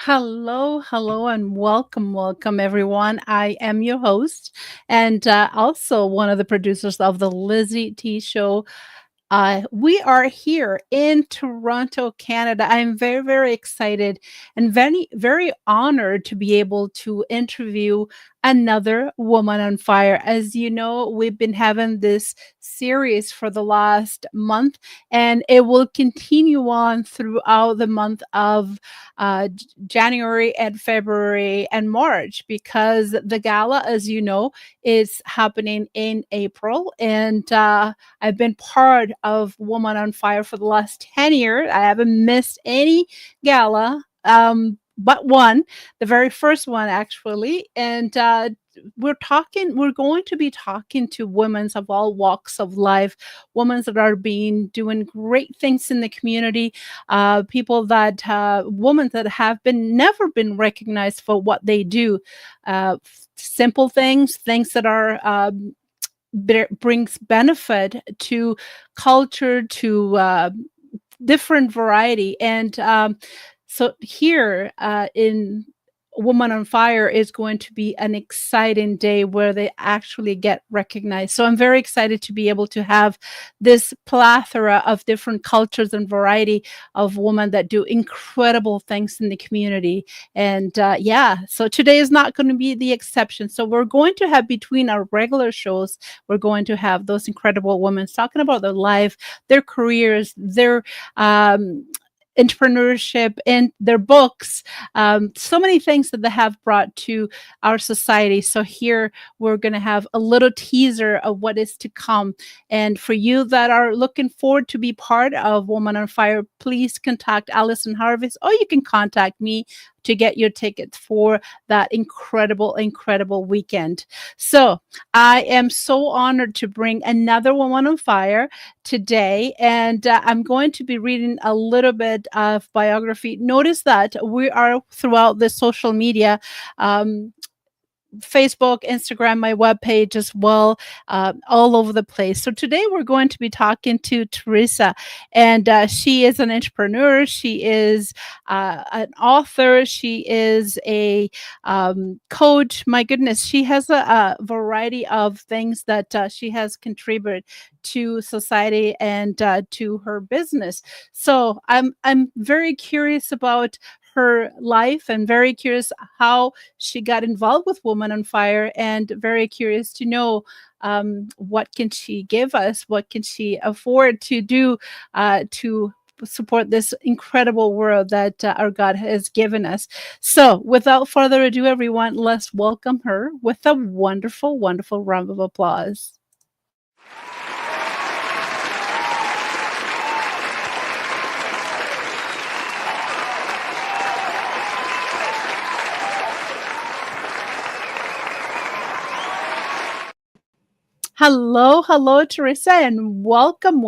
Hello, and welcome, everyone. I am your host, and also one of the producers of the LizyT show. We are here in Toronto, Canada. I'm very excited and very honored to be able to interview another woman on fire. As you know, we've been having this series for the last month, and it will continue on throughout the month of January and February and March because the gala, as you know, is happening in April. And I've been part of Woman on Fire for the last 10 years. I haven't missed any gala. But one, the very first one actually, and we're going to be talking to women of all walks of life, women that are being doing great things in the community, people that women that have been never been recognized for what they do, simple things that are brings benefit to culture, to different variety. And so here in Woman on Fire is going to be an exciting day where they actually get recognized. So I'm very excited to be able to have this plethora of different cultures and variety of women that do incredible things in the community. And yeah, so today is not going to be the exception. So we're going to have, between our regular shows, we're going to have those incredible women talking about their life, their careers, their entrepreneurship, and their books, so many things that they have brought to our society. So here we're going to have a little teaser of what is to come. And for you that are looking forward to be part of Woman on Fire, please contact Allison Harvest, or you can contact me to get your tickets for that incredible weekend. So I am so honored to bring another Woman on Fire today, and I'm going to be reading a little bit of biography. Notice that we are throughout the social media, Facebook, Instagram, my webpage as well, all over the place. So today we're going to be talking to Theresa, and she is an entrepreneur. She is an author. She is a coach. My goodness, she has a variety of things that she has contributed to society and to her business. So I'm very curious about her life and very curious how she got involved with Woman on Fire, and very curious to know what can she give us, what can she afford to do to support this incredible world that our God has given us. So without further ado, everyone, let's welcome her with a wonderful round of applause. Hello, Theresa, and welcome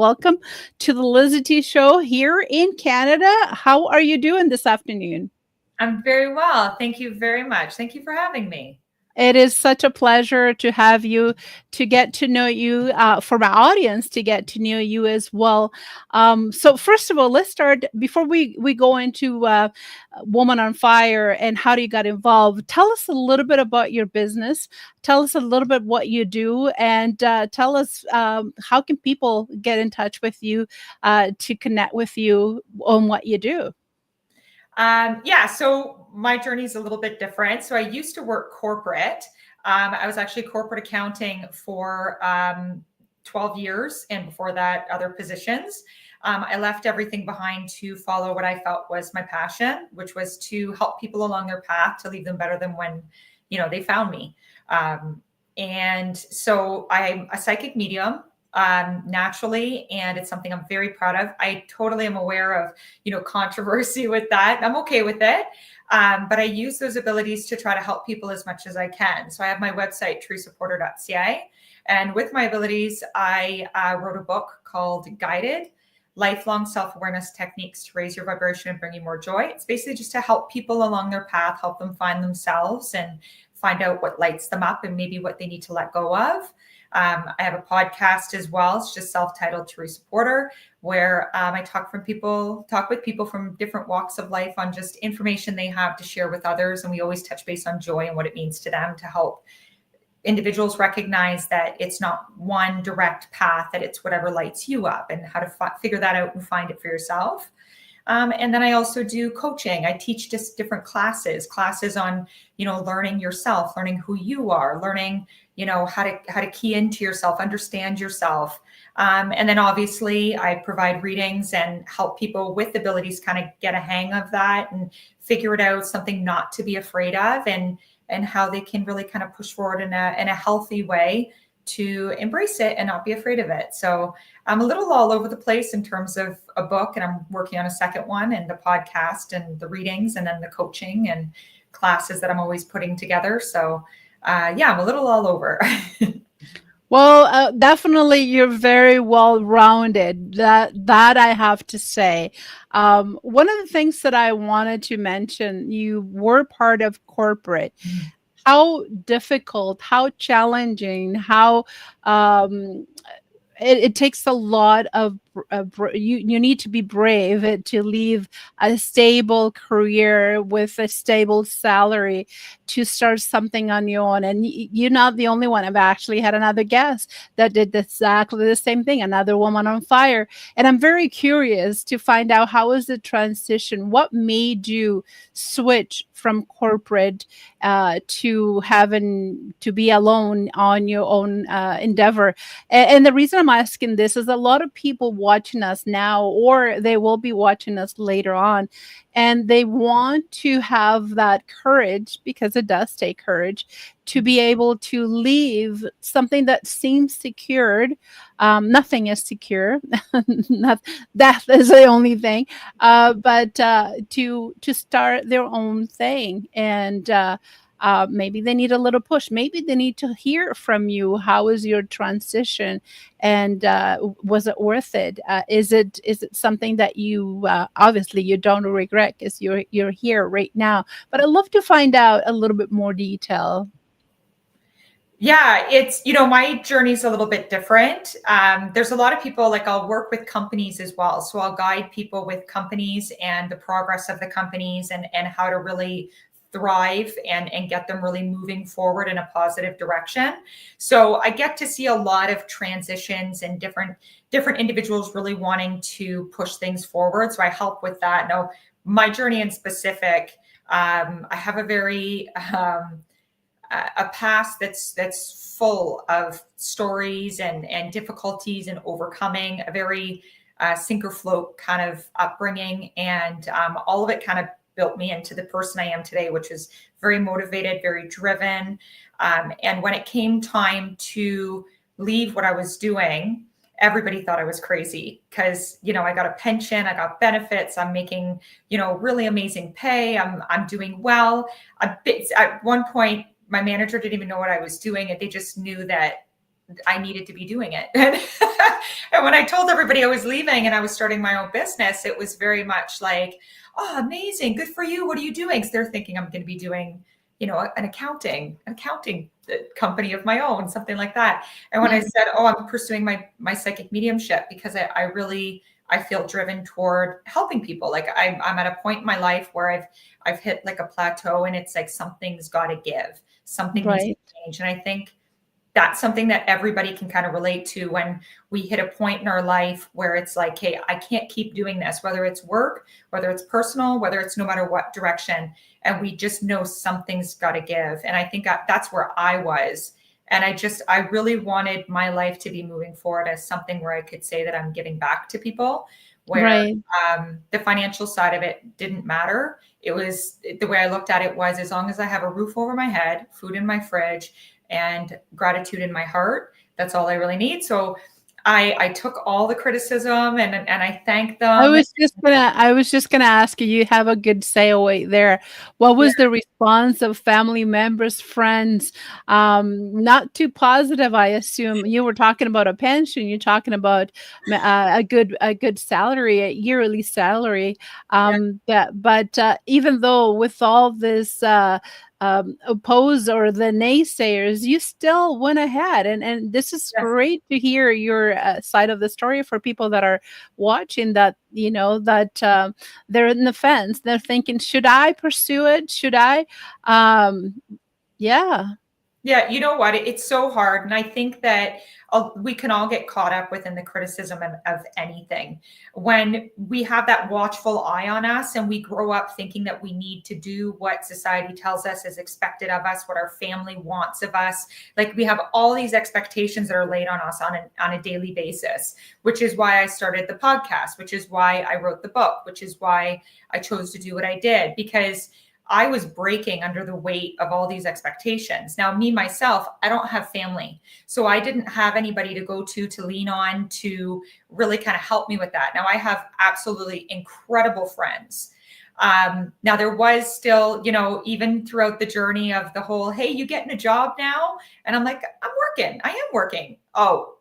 to the LizyT show here in Canada. How are you doing this afternoon? I'm very well. Thank you very much. Thank you for having me. It is such a pleasure to have you, to get to know you, for my audience to get to know you as well. So first of all, let's start before we go into Woman on Fire and how you got involved. Tell us a little bit about your business. Tell us a little bit what you do, and tell us how can people get in touch with you to connect with you on what you do. Yeah, so my journey is a little bit different. So I used to work corporate. I was actually corporate accounting for 12 years, and before that, other positions. I left everything behind to follow what I felt was my passion, which was to help people along their path to leave them better than when, they found me. And so I'm a psychic medium, naturally, and it's something I'm very proud of. I totally am aware of, controversy with that. I'm okay with it. But I use those abilities to try to help people as much as I can. So I have my website, teresaporter.ca. And with my abilities, I wrote a book called Guided: Lifelong Self-Awareness Techniques to Raise Your Vibration and Bring You More Joy. It's basically just to help people along their path, help them find themselves and find out what lights them up and maybe what they need to let go of. I have a podcast as well. It's just self-titled Theresa Porter, where I talk with people from different walks of life on just information they have to share with others. And we always touch base on joy and what it means to them to help individuals recognize that it's not one direct path, that it's whatever lights you up, and how to figure that out and find it for yourself. And then I also do coaching. I teach just different classes on, learning yourself, learning who you are, learning, how to key into yourself, understand yourself. And then obviously I provide readings and help people with abilities kind of get a hang of that and figure it out, something not to be afraid of, and how they can really kind of push forward in a healthy way to embrace it and not be afraid of it. So I'm a little all over the place in terms of a book, and I'm working on a second one, and the podcast and the readings, and then the coaching and classes that I'm always putting together. So yeah, I'm a little all over. Well, definitely, you're very well rounded. That I have to say. One of the things that I wanted to mention, you were part of corporate. How difficult, how challenging, how it takes a lot of you need to be brave to leave a stable career with a stable salary to start something on your own. And you're not the only one. I've actually had another guest that did exactly the same thing, another woman on fire. And I'm very curious to find out, how is the transition? What made you switch from corporate to having to be alone on your own endeavor? And the reason I'm asking this is a lot of people watching us now, or they will be watching us later on, and they want to have that courage, because it does take courage, to be able to leave something that seems secured. Nothing is secure. Not, death is the only thing. But to start their own thing. And maybe they need a little push. Maybe they need to hear from you. How is your transition, and was it worth it? Is it something that you obviously you don't regret, because you're here right now? But I'd love to find out a little bit more detail. Yeah, it's, my journey's a little bit different. There's a lot of people, like I'll work with companies as well. So I'll guide people with companies and the progress of the companies, and how to really thrive and get them really moving forward in a positive direction. So I get to see a lot of transitions and different individuals really wanting to push things forward. So I help with that. Now, my journey in specific, I have a very a past that's full of stories and difficulties and overcoming, a very sink or float kind of upbringing, and all of it kind of built me into the person I am today, which is very motivated, very driven. And when it came time to leave what I was doing, everybody thought I was crazy, because, I got a pension, I got benefits, I'm making, really amazing pay. I'm doing well. At one point, my manager didn't even know what I was doing, and they just knew that I needed to be doing it. And when I told everybody I was leaving and I was starting my own business, it was very much like, oh, amazing, good for you. What are you doing? Because they're thinking I'm going to be doing, an accounting company of my own, something like that. And when I said, oh, I'm pursuing my psychic mediumship, because I feel driven toward helping people. Like I'm at a point in my life where I've hit like a plateau, and it's like something's got to give, something needs to change. And I think that's something that everybody can kind of relate to, when we hit a point in our life where it's like, hey, I can't keep doing this, whether it's work, whether it's personal, whether it's no matter what direction. And we just know something's got to give. And I think that's where I was. And I really wanted my life to be moving forward as something where I could say that I'm giving back to people, where the financial side of it didn't matter. It was, the way I looked at it was, as long as I have a roof over my head, food in my fridge, and gratitude in my heart, that's all I really need. So I took all the criticism, and I thanked them. I was just gonna ask you. You have a good say away there. What was the response of family members, friends? Not too positive, I assume. You were talking about a pension. You're talking about a good salary, a yearly salary. But even though with all this oppose or the naysayers, you still went ahead. And this is Yeah. great to hear your side of the story for people that are watching that, that they're in the fence. They're thinking, should I pursue it? Should I? Um, yeah, Yeah, you know what? It's so hard. And I think that we can all get caught up within the criticism of anything. When we have that watchful eye on us and we grow up thinking that we need to do what society tells us is expected of us, what our family wants of us, like we have all these expectations that are laid on us on a daily basis, which is why I started the podcast, which is why I wrote the book, which is why I chose to do what I did, because I was breaking under the weight of all these expectations. Now, me, myself, I don't have family. So I didn't have anybody to go to lean on, to really kind of help me with that. Now, I have absolutely incredible friends. Now, there was still, even throughout the journey of the whole, hey, you getting a job now? And I'm like, I'm working. I am working. Oh,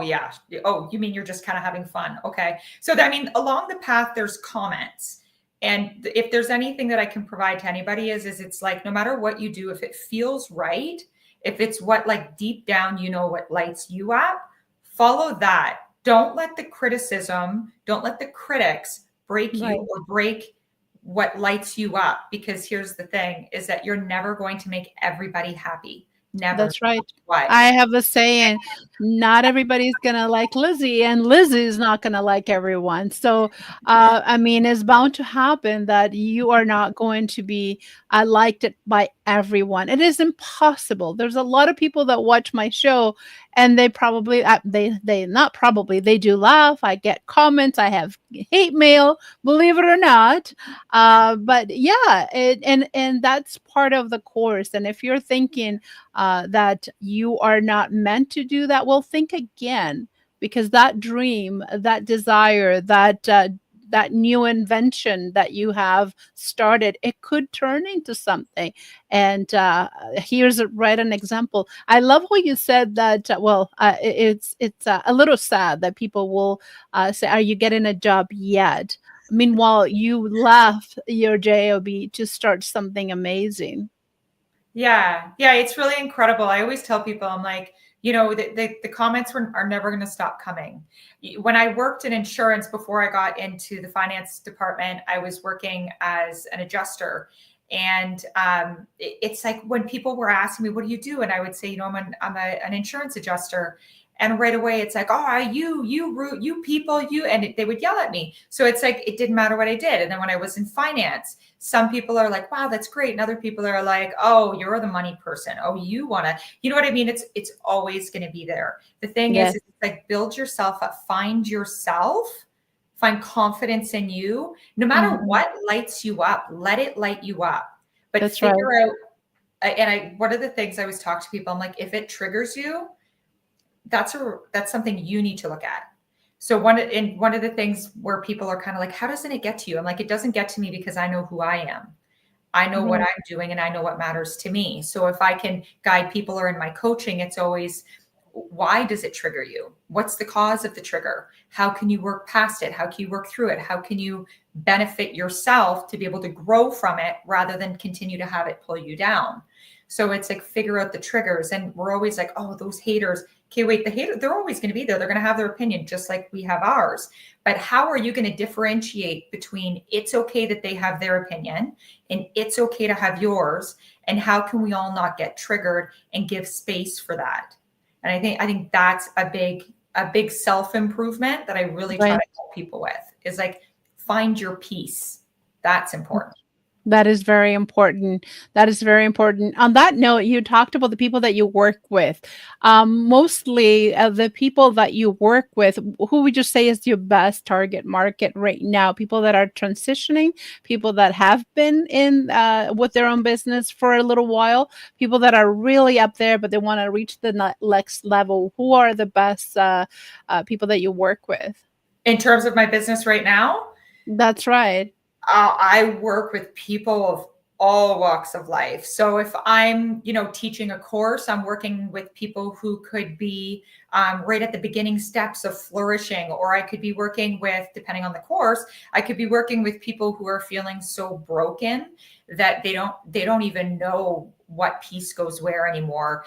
yeah. Oh, you mean you're just kind of having fun? Okay. So, I mean, along the path, there's comments. And if there's anything that I can provide to anybody is it's like, no matter what you do, if it feels right, if it's what like deep down, what lights you up, follow that. Don't let the criticism, don't let the critics break you right. or break what lights you up. Because here's the thing is that you're never going to make everybody happy. Never. That's right. Why? I have a saying, not everybody's gonna like Lizzie, and Lizzie is not gonna like everyone. So, I mean, it's bound to happen that you are not going to be liked it by everyone. It is impossible. There's a lot of people that watch my show, and they probably, they not probably, they do laugh. I get comments. I have hate mail, believe it or not. But yeah, and that's part of the course. And if you're thinking that you are not meant to do that, well, think again, because that dream, that desire, that new invention that you have started, it could turn into something. And here's right an example. I love what you said that. It's a little sad that people will say, "Are you getting a job yet?" Meanwhile, you left your job to start something amazing. Yeah, yeah, it's really incredible. I always tell people, I'm like, the comments are never going to stop coming. When I worked in insurance before I got into the finance department, I was working as an adjuster. And it's like when people were asking me, what do you do? And I would say, an insurance adjuster. And right away, it's like, oh, you people, and they would yell at me. So it's like, it didn't matter what I did. And then when I was in finance, some people are like, wow, that's great. And other people are like, oh, you're the money person. Oh, you want to, you know what I mean? It's always going to be there. The thing is, Yes, it's like, build yourself up, find yourself, find confidence in you. No matter mhm, what lights you up, let it light you up. But that's right. figure out, one of the things I always talk to people, I'm like, if it triggers you, that's something you need to look at. So one of the things where people are kind of like, how doesn't it get to you? I'm like, it doesn't get to me because I know who I am. I know what Right. I'm doing and I know what matters to me. So if I can guide people or in my coaching, it's always, why does it trigger you? What's the cause of the trigger? How can you work past it? How can you work through it? How can you benefit yourself to be able to grow from it rather than continue to have it pull you down? So it's like, figure out the triggers. And we're always like, oh, those haters. Okay, wait, the hater, they're always going to be there. They're going to have their opinion just like we have ours. But how are you going to differentiate between it's okay that they have their opinion and it's okay to have yours? And how can we all not get triggered and give space for that? And I think that's a big self-improvement that I really try Right. to help people with, is like, find your peace. That's important. That is very important. That is very important. On that note, you talked about the people that you work with. Mostly the people that you work with, who would you say is your best target market right now? People that are transitioning, people that have been in with their own business for a little while, people that are really up there, but they want to reach the next level. Who are the best people that you work with? In terms of my business right now, That's right. I work with people of all walks of life. So if I'm, teaching a course, I'm working with people who could be right at the beginning steps of flourishing, or I could be working with, depending on the course, I could be working with people who are feeling so broken that they don't even know what piece goes where anymore.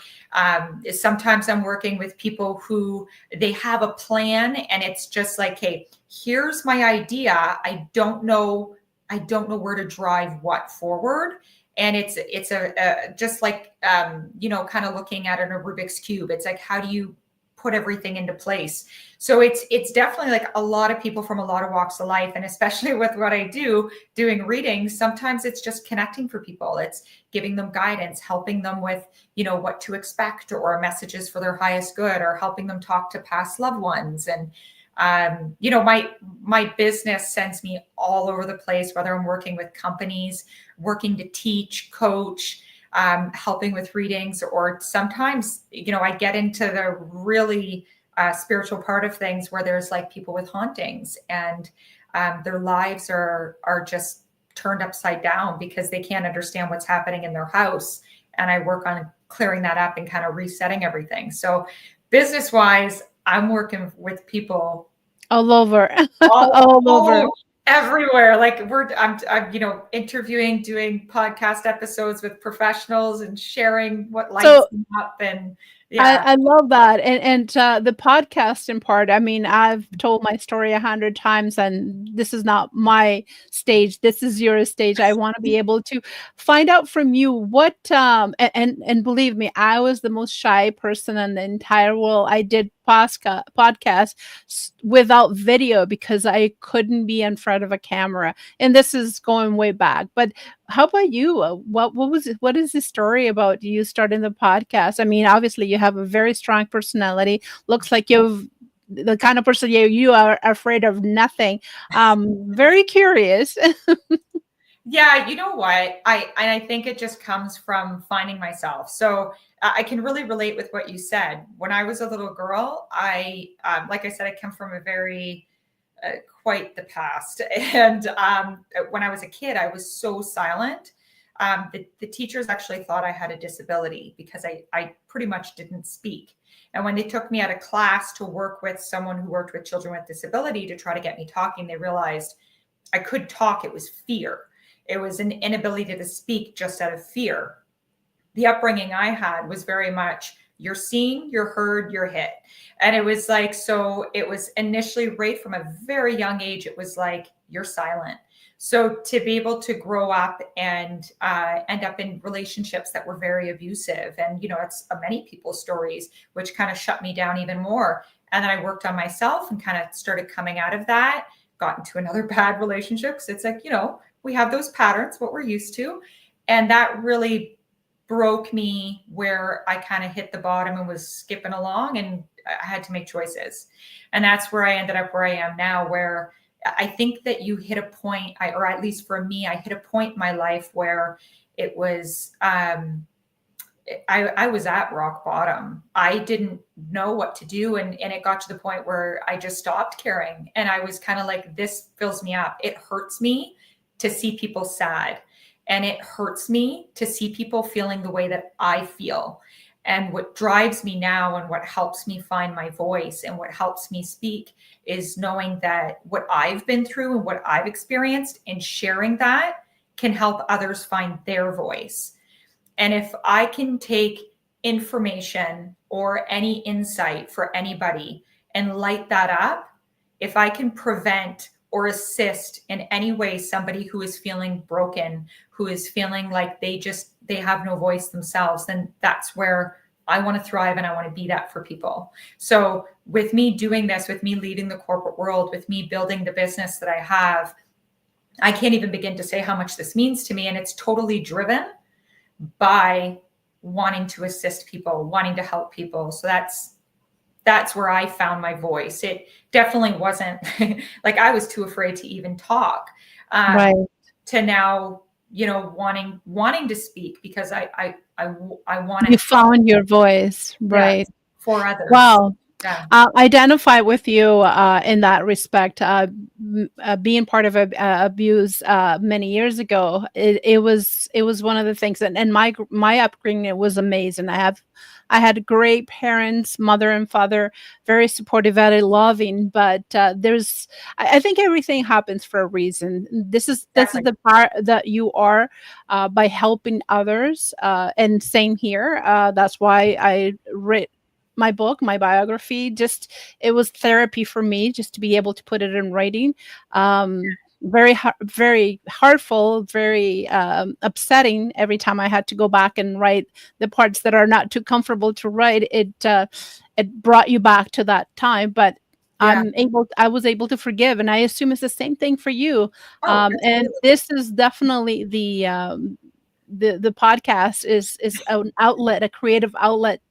Sometimes I'm working with people who they have a plan and it's just like, hey, here's my idea. I don't know where to drive what forward. And it's a just like kind of looking at a Rubik's cube. It's like, how do you put everything into place? So it's definitely like a lot of people from a lot of walks of life, and especially with what I do, doing readings. Sometimes it's just connecting for people. It's giving them guidance, helping them with what to expect, or messages for their highest good, or helping them talk to past loved ones. And my business sends me all over the place, whether I'm working with companies, working to teach, coach, helping with readings, or sometimes, I get into the really spiritual part of things where there's like people with hauntings, and their lives are just turned upside down because they can't understand what's happening in their house. And I work on clearing that up and kind of resetting everything. So business wise, I'm working with people all over, all over. all everywhere. Like I'm interviewing, doing podcast episodes with professionals and sharing what lights So them up. And I, yeah. I love that. And the podcasting part, I mean, I've told my story 100 times, and this is not my stage. This is your stage. I want to be able to find out from you what and believe me, I was the most shy person in the entire world. I did podcast without video because I couldn't be in front of a camera. And this is going way back. But how about you? What is the story about you starting the podcast? I mean, obviously you have a very strong personality. Looks like you've the kind of person you are afraid of nothing. Very curious. Yeah, you know what? I think it just comes from finding myself. So I can really relate with what you said. When I was a little girl, like I said, I come from a very quite the past. And when I was a kid, I was so silent. The teachers actually thought I had a disability because I pretty much didn't speak. And when they took me out of class to work with someone who worked with children with disability to try to get me talking, they realized I could talk. It was fear. It was an inability to speak just out of fear. The upbringing I had was very much you're seen, you're heard, you're hit. And it was like, so it was initially right from a very young age, it was like, you're silent. So to be able to grow up and end up in relationships that were very abusive, and, it's many people's stories, which kind of shut me down even more. And then I worked on myself and kind of started coming out of that, got into another bad relationship. So it's like, we have those patterns, what we're used to. And that really broke me where I kind of hit the bottom and was skipping along, and I had to make choices. And that's where I ended up where I am now, where I think that you hit a point, or at least for me, I hit a point in my life where it was, I was at rock bottom. I didn't know what to do. And it got to the point where I just stopped caring. And I was kind of like, this fills me up. It hurts me to see people sad. And it hurts me to see people feeling the way that I feel. And what drives me now and what helps me find my voice and what helps me speak is knowing that what I've been through and what I've experienced, and sharing that can help others find their voice. And if I can take information or any insight for anybody and light that up, if I can prevent or assist in any way somebody who is feeling broken, who is feeling like they have no voice themselves, then that's where I want to thrive, and I want to be that for people. So with me doing this, with me leading the corporate world, with me building the business that I have, I can't even begin to say how much this means to me. And it's totally driven by wanting to assist people, wanting to help people. So that's where I found my voice. It definitely wasn't like I was too afraid to even talk, Right. to now, wanting to speak because I want to You help. found your voice, right? Yes, for others. Wow. Yeah. Identify with you in that respect. Being part of abuse many years ago, it was one of the things, and my upbringing, it was amazing. I had great parents, mother and father, very supportive, very loving. But I think everything happens for a reason. This is Exactly. the part that you are by helping others, and same here. That's why I wrote my book, my biography. Just it was therapy for me just to be able to put it in writing. Very heartful, very upsetting every time I had to go back and write the parts that are not too comfortable to write. It brought you back to that time, but Yeah. I was able to forgive, and I assume it's the same thing for you. Oh, And absolutely. this is definitely the podcast is an outlet, a creative outlet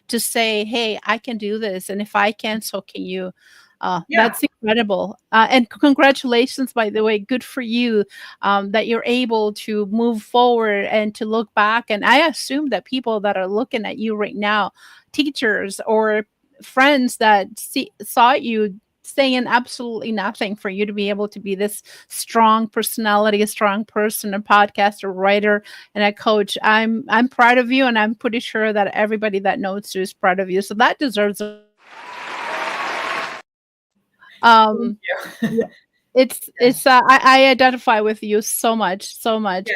to say, "Hey, I can do this, and if I can, so can you." Yeah. That's incredible, and congratulations, by the way. Good for you, that you're able to move forward and to look back. And I assume that people that are looking at you right now, teachers or friends that saw you saying absolutely nothing for you to be able to be this strong personality, a strong person, a podcaster, writer, and a coach. I'm proud of you, and I'm pretty sure that everybody that knows you is proud of you. So that deserves a Thank um you. yeah, Yeah. I identify with you so much, so much. Yeah.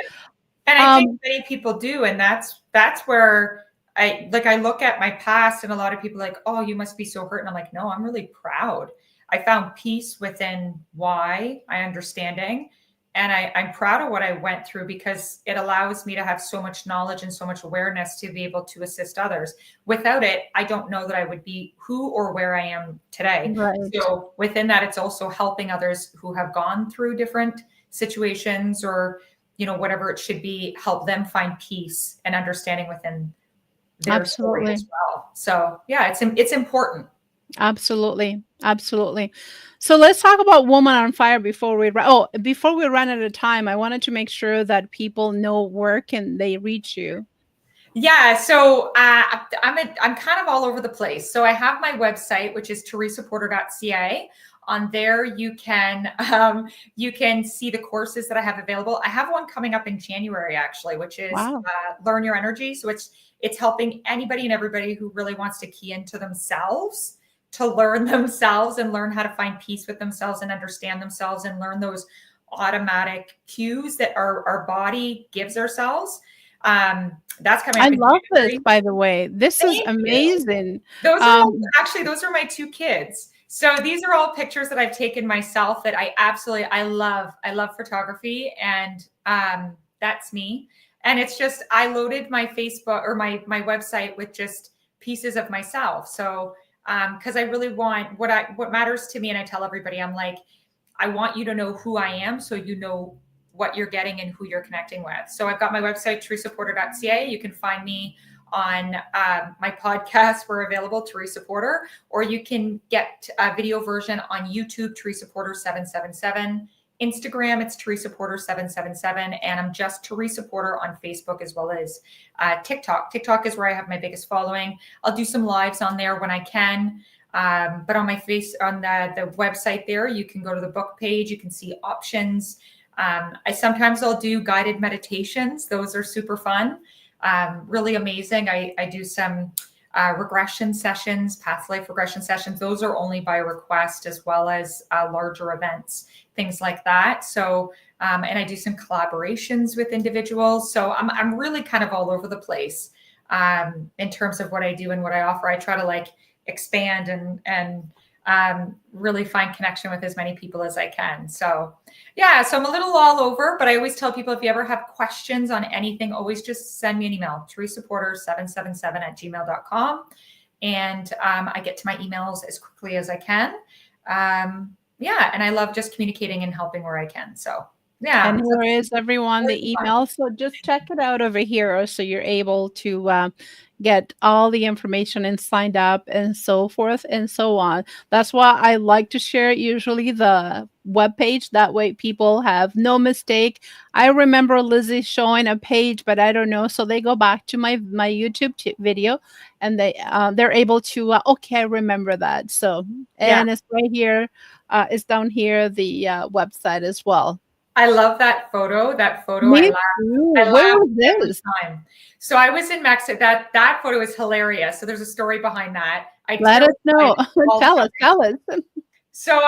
And I think Um many people do, and that's where I look at my past, and a lot of people are like, oh, you must be so hurt. And I'm like, no, I'm really proud. I found peace within why I understanding. And I'm proud of what I went through because it allows me to have so much knowledge and so much awareness to be able to assist others. Without it, I don't know that I would be who or where I am today. right. So within that, it's also helping others who have gone through different situations or whatever it should be, help them find peace and understanding within their story Absolutely. as well. So yeah, it's important. Absolutely. Absolutely. So let's talk about Woman on Fire before we run out of time. I wanted to make sure that people know where can they reach you. Yeah, so I'm kind of all over the place. So I have my website, which is teresaporter.ca. On there, you can see the courses that I have available. I have one coming up in January, actually, which is Wow. Learn Your Energy. So it's helping anybody and everybody who really wants to key into themselves to learn themselves and learn how to find peace with themselves and understand themselves and learn those automatic cues that our body gives ourselves. That's coming I up in love this, January. by the way. This is Thank you. amazing. Those are Um, actually those are my two kids. So these are all pictures that I've taken myself that I love. I love photography, and that's me. And it's just I loaded my Facebook or my website with just pieces of myself. So because I really want what matters to me, and I tell everybody, I'm like, I want you to know who I am so you know what you're getting and who you're connecting with. So I've got my website, teresaporter.ca. You can find me on my podcast. We're available, Theresa Porter, or you can get a video version on YouTube, Theresa Porter 777. Instagram, it's Theresa Porter 777. And I'm just Theresa Porter on Facebook as well as TikTok. TikTok is where I have my biggest following. I'll do some lives on there when I can. But on the website there, you can go to the book page. You can see options. I'll do guided meditations. Those are super fun, really amazing. I do some regression sessions, past life regression sessions. Those are only by request, as well as larger events, things like that. So, and I do some collaborations with individuals. So I'm really kind of all over the place in terms of what I do and what I offer. I try to expand and really find connection with as many people as I can. So yeah, so I'm a little all over, but I always tell people if you ever have questions on anything, always just send me an email, teresaporter777@gmail.com. And I get to my emails as quickly as I can. Yeah, and I love just communicating and helping where I can. So and yeah, so here is everyone it's the fun. email. So just check it out over here so you're able to get all the information and signed up and so forth and so on. That's why I like to share usually the web page. That way people have no mistake. I remember Lizzie showing a page, but I don't know. So they go back to my YouTube video and they're able to okay, I remember that. So Yeah. and it's right here. It's down here the website as well. I love that photo. That photo, Me too. I Where laugh was every this? time. So I was in Mexico. That photo is hilarious. So there's a story behind that. I Let us terrified know. while Tell us, jumping. tell us. So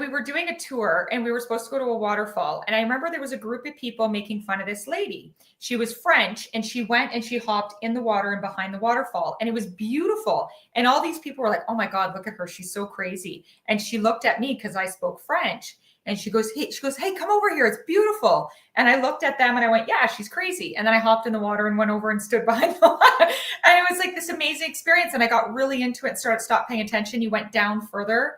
we were doing a tour and we were supposed to go to a waterfall. And I remember there was a group of people making fun of this lady. She was French and she went and she hopped in the water and behind the waterfall. And it was beautiful. And all these people were like, oh my God, look at her. She's so crazy. And she looked at me because I spoke French. And she goes, hey, come over here. It's beautiful. And I looked at them and I went, yeah, she's crazy. And then I hopped in the water and went over and stood behind the water. And it was like this amazing experience. And I got really into it and stopped paying attention. You went down further.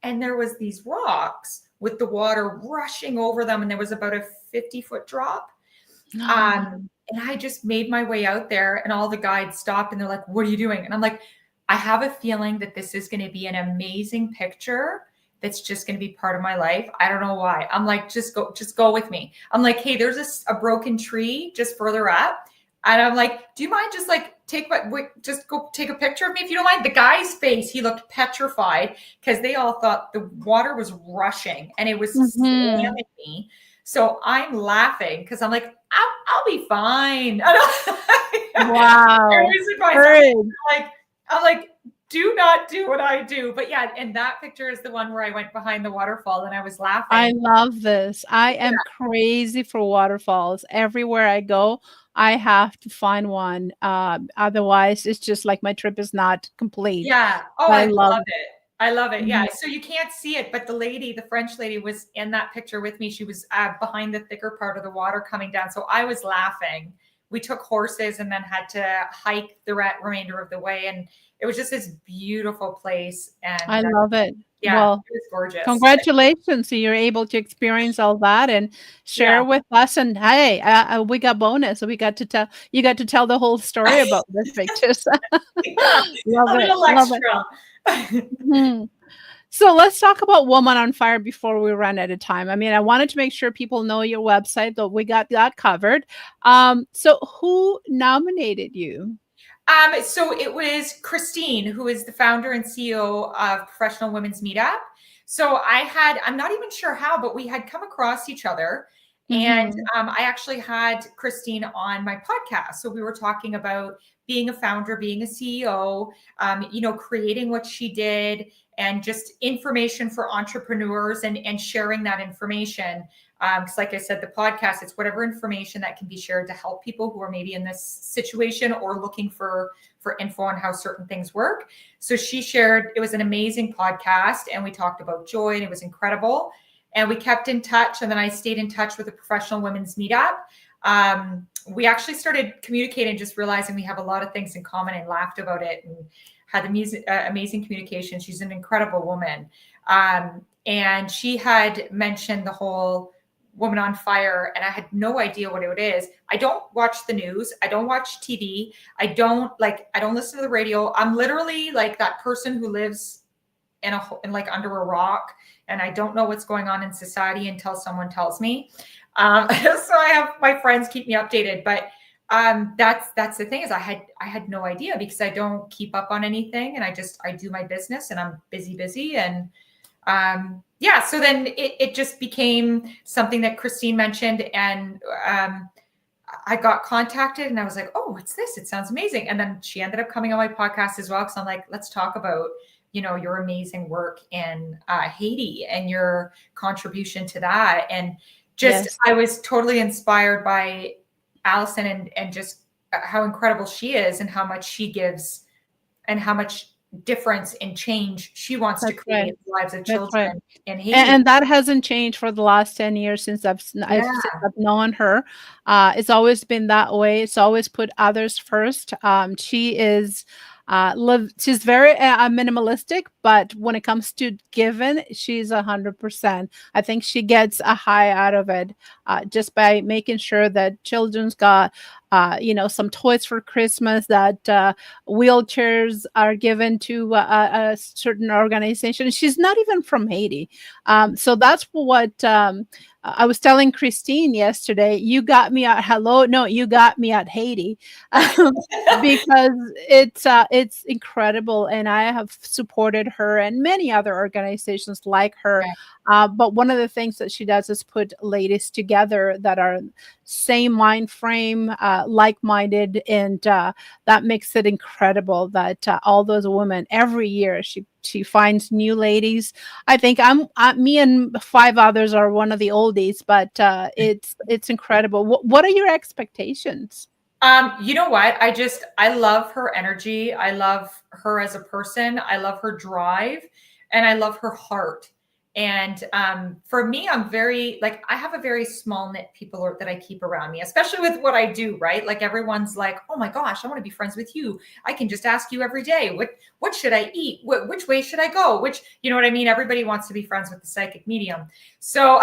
And there was these rocks with the water rushing over them. And there was about a 50-foot drop. And I just made my way out there and all the guides stopped and they're like, what are you doing? And I'm like, I have a feeling that this is going to be an amazing picture that's just going to be part of my life. I don't know why. I'm like, just go with me. I'm like, hey, there's a broken tree just further up. And I'm like, do you mind just like just go take a picture of me if you don't mind? The guy's face, he looked petrified because they all thought the water was rushing and it was Mhm. slamming me. So I'm laughing because I'm like, I'll be fine. Wow. I'm Courage. like, I'm like, do not do what I do. But yeah, and that picture is the one where I went behind the waterfall and I was I laughing. love this. I Yeah. am crazy for waterfalls. Everywhere I go, I have to find one. Otherwise, it's just like my trip is not complete. Yeah. Oh, I I love love it. I love it. Yeah. Mhm. So you can't see it, but the French lady was in that picture with me. She was behind the thicker part of the water coming down. So I was laughing. We took horses and then had to hike the remainder of the way. And it was just this beautiful place. I And love it. yeah, Well, it was gorgeous. congratulations. So you're able to experience all that and Yeah. share with us. And hey, we got bonus. So we got to tell you got to tell the whole story about this pictures. Yeah. Love A it. little Love it. extra. Mhm. So let's talk about Woman on Fire before we run out of time. I mean, I wanted to make sure people know your website, though we got that covered. So who nominated you? So it was Christine, who is the founder and CEO of Professional Women's Meetup. So I'm not even sure how, but we had come across each other. And Mhm. I actually had Christine on my podcast. So we were talking about being a founder, being a CEO, creating what she did and just information for entrepreneurs and sharing that information. Because like I said, the podcast, it's whatever information that can be shared to help people who are maybe in this situation or looking for info on how certain things work. So she shared, it was an amazing podcast and we talked about joy and it was incredible. And we kept in touch. And then I stayed in touch with the Professional Women's Meetup. We actually started communicating, just realizing we have a lot of things in common and laughed about it and had amazing communication. She's an incredible woman. And she had mentioned the whole Woman on Fire, and I had no idea what it is. I don't watch the news. I don't watch TV. I don't listen to the radio. I'm literally like that person who lives in like under a rock, and I don't know what's going on in society until someone tells me. So I have my friends keep me updated, but that's the thing is I had no idea because I don't keep up on anything, and I do my business, and I'm busy, and yeah, so then it just became something that Christine mentioned, and I got contacted and I was like, oh, what's this? It sounds amazing. And then she ended up coming on my podcast as well. Cause I'm like, let's talk about, your amazing work in Haiti and your contribution to that. And just, Yes. I was totally inspired by Allison and just how incredible she is and how much she gives and how much difference and change she wants to That's create right. in the lives of That's right. children in And Haiti. that hasn't changed for the last 10 years since Yeah. I've known her. It's always been that way. It's always put others first. She is She's very minimalistic, but when it comes to giving, she's 100%. I think she gets a high out of it, just by making sure that children's got, some toys for Christmas, that wheelchairs are given to a certain organization. She's not even from Haiti. So that's what I was telling Christine yesterday. You got me at hello. No, you got me at Haiti. Because it's incredible, and I have supported her and many other organizations like her. Right. But one of the things that she does is put ladies together that are same mind frame, like-minded, and that makes it incredible that all those women every year she finds new ladies. I think me and five others are one of the oldies, but it's incredible. What are your expectations? You know what? I love her energy. I love her as a person. I love her drive, and I love her heart. And for me, I'm very like I have a very small knit people that I keep around me, especially with what I do. Right? Like everyone's like, "Oh my gosh, I want to be friends with you. I can just ask you every day, what should I eat? Which way should I go? Which you know what I mean? Everybody wants to be friends with the psychic medium. So,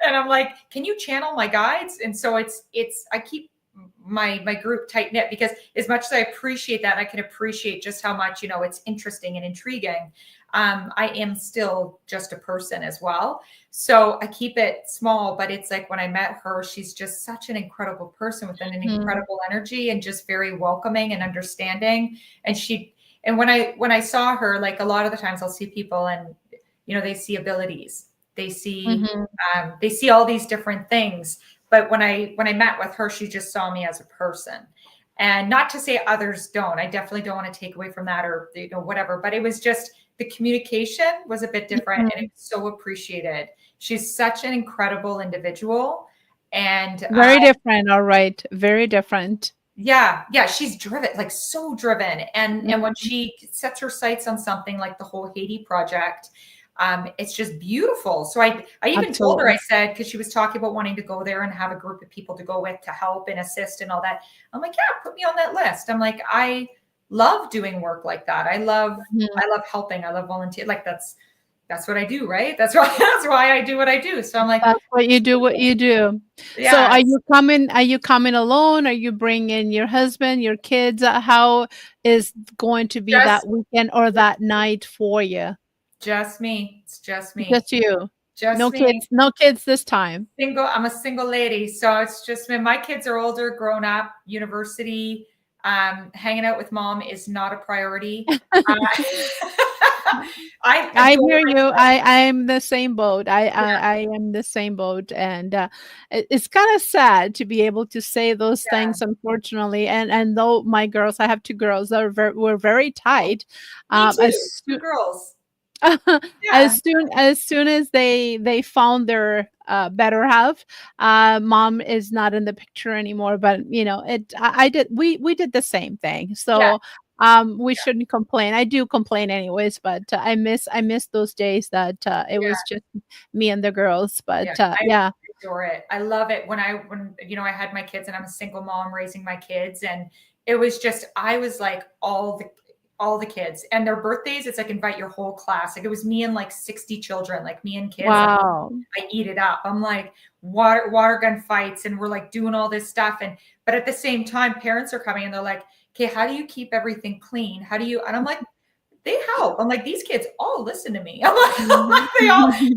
and I'm like, can you channel my guides? And so it's I keep my group tight knit because as much as I appreciate that, I can appreciate just how much it's interesting and intriguing. I am still just a person as well, so I keep it small. But it's like when I met her, she's just such an incredible person with an Mhm. incredible energy and just very welcoming and understanding. And when I saw her, like a lot of the times I'll see people and they see abilities, they see Mhm. they see all these different things. But when I met with her, she just saw me as a person. And not to say others don't. I definitely don't want to take away from that or whatever. But it was just the communication was a bit different, and Mhm. it was so appreciated. She's such an incredible individual, and Very different, all right. Very different. yeah, she's driven, like so driven. And when Mhm. she sets her sights on something like the whole Haiti project, it's just beautiful. So I even told her, I Absolutely. said, because she was talking about wanting to go there and have a group of people to go with to help and assist and all that. I'm like, yeah, put me on that list. I'm like, I love doing work like that. Mhm. I love helping. I love volunteer. Like that's what I do, right? That's why that's why I do what I do. So I'm like, That's what you do. So yeah, are you coming alone? Are you bringing your husband, your kids? How is going to be just that weekend or that night for you? just me. It's just me. Just you. Just me. No kids this time. Single. I'm a single lady, so it's just me. My kids are older, grown up, university. Hanging out with mom is not a priority. I I adore hear you. my I'm the same boat. I am the same boat, and it's kind of sad to be able to say those yeah. things, unfortunately. And though my girls, I have two girls that are we're very Oh, tight. me As too. Two girls. Yeah. as soon as they found their better half, mom is not in the picture anymore. But I did we did the same thing. Yeah. So we shouldn't complain. I do complain anyways, but I miss those days that it Yeah. was just me and the girls. Yeah, But I yeah. adore it. I love it when I had my kids and I'm a single mom raising my kids, and it was just I was like all the kids and their birthdays. It's like invite your whole class. Like it was me and like 60 children, like me and kids. Like Wow. I eat it up. I'm like water gun fights, and we're like doing all this stuff. But at the same time, parents are coming and they're like, okay, how do you keep everything clean? How do you? And I'm like, they help. I'm like, these kids all listen to me. I'm like, Mhm.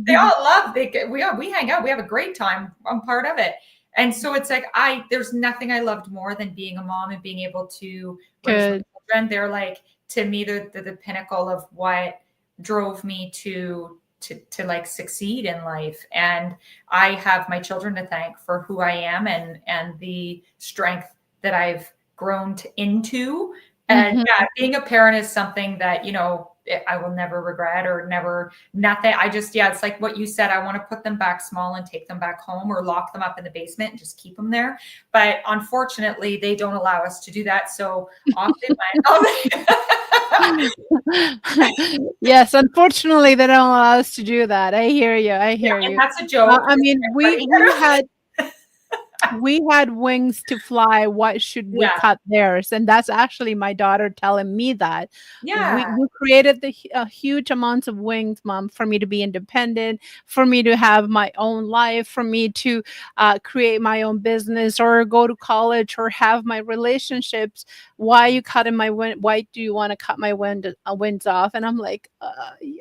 they all love. We hang out. We have a great time. I'm part of it. And so it's like there's nothing I loved more than being a mom and being able to raise my Good. children. They're like to me the pinnacle of what drove me to like succeed in life. And I have my children to thank for who I am and the strength that I've grown into. And Mhm. yeah, being a parent is something that, I will never regret or never, nothing. Yeah, it's like what you said. I want to put them back small and take them back home or lock them up in the basement and just keep them there. But unfortunately, they don't allow us to do that. So off they went. Yes, unfortunately, they don't allow us to do that. I hear you. I Yeah, hear and you. that's a joke. I Just mean, we everybody. we had we had wings to fly, why should we Yeah. cut theirs? And that's actually my daughter telling me that. Yeah. We created huge amounts of wings, mom, for me to be independent, for me to have my own life, for me to create my own business or go to college or have my relationships. Why are you cutting my wind? Why do you want to cut my winds off? And I'm like,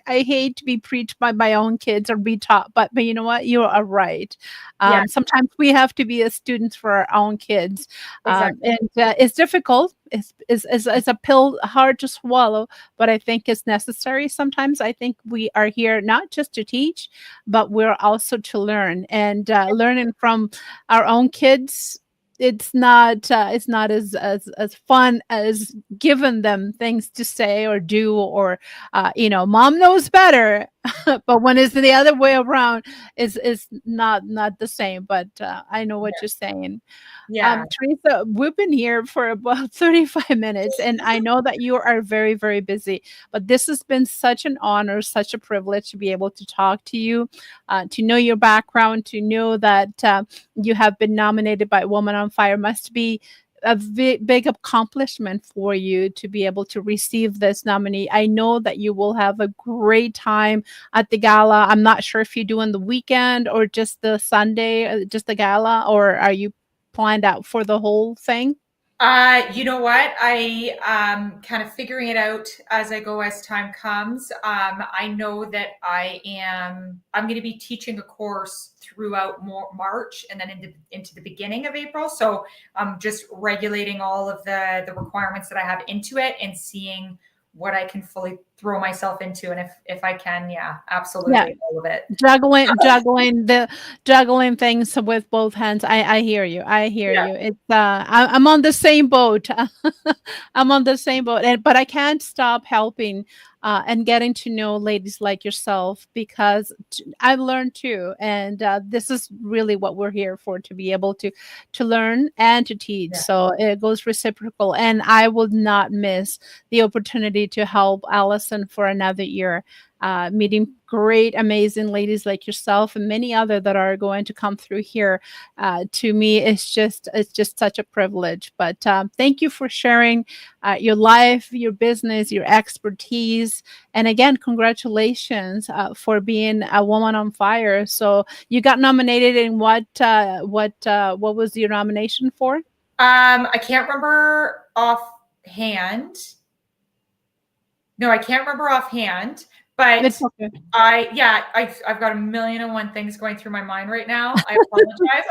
I hate to be preached by my own kids or be taught, but you know what? You are right. Yeah. Sometimes we have to be a students for our own kids, Exactly. and it's difficult. It's a pill hard to swallow, but I think it's necessary. Sometimes I think we are here not just to teach, but we're also to learn, and learning from our own kids. It's not as fun as giving them things to say or do, or mom knows better. But when it's the other way around, is not the same. But I know what you're saying. Yeah. Theresa, we've been here for about 35 minutes, and I know that you are very, very busy, but this has been such an honor, such a privilege to be able to talk to you, to know your background, to know that you have been nominated by Woman on Fire. Must be a big accomplishment for you to be able to receive this nominee. I know that you will have a great time at the gala. I'm not sure if you do on the weekend or just the Sunday, just the gala, or are you planned out for the whole thing? You know what? Kind of figuring it out as I go as time comes. I know that I'm going to be teaching a course throughout March and then into the beginning of April. So I'm just regulating all of the requirements that I have into it and seeing what I can fully throw myself into. And if I can, yeah, Yeah, absolutely. All of it. juggling things with both hands. I hear you. I hear Yeah. you. I'm on the same boat. I'm on the same boat, and but I can't stop helping and getting to know ladies like yourself, because I've learned too, and this is really what we're here for, to be able to learn and to teach. Yeah. So it goes reciprocal, and I will not miss the opportunity to help Allison for another year, meeting great, amazing ladies like yourself and many other that are going to come through here. To me, it's just such a privilege. But thank you for sharing your life, your business, your expertise, and again, congratulations for being a woman on fire. So you got nominated in what was your nomination for? I can't remember offhand. No, I can't remember offhand, but It's okay. I've got a million and one things going through my mind right now. I apologize.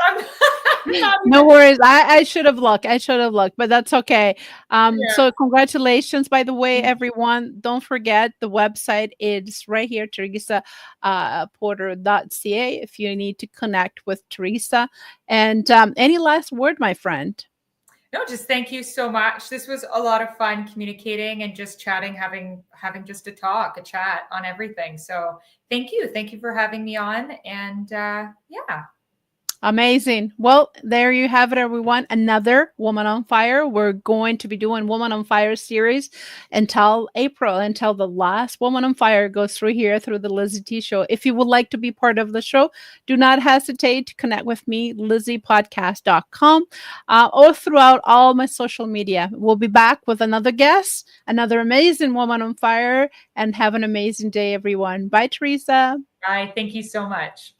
I'm not No even. worries. I should have looked. I should have looked, but that's okay. So Yeah. congratulations, by the way, everyone. Don't forget the website is right here, Theresa Porter.ca, if you need to connect with Theresa. And any last word, my friend? No, just thank you so much. This was a lot of fun communicating and just chatting, having just a chat on everything. So thank you for having me on. And yeah. Amazing. Well, there you have it, everyone. Another Woman on Fire. We're going to be doing Woman on Fire series until April, until the last Woman on Fire goes through here through the LizyT show. If you would like to be part of the show, do not hesitate to connect with me, LizyPodcast.com, or throughout all my social media. We'll be back with another guest, another amazing Woman on Fire, and have an amazing day, everyone. Bye, Theresa. I thank you so much.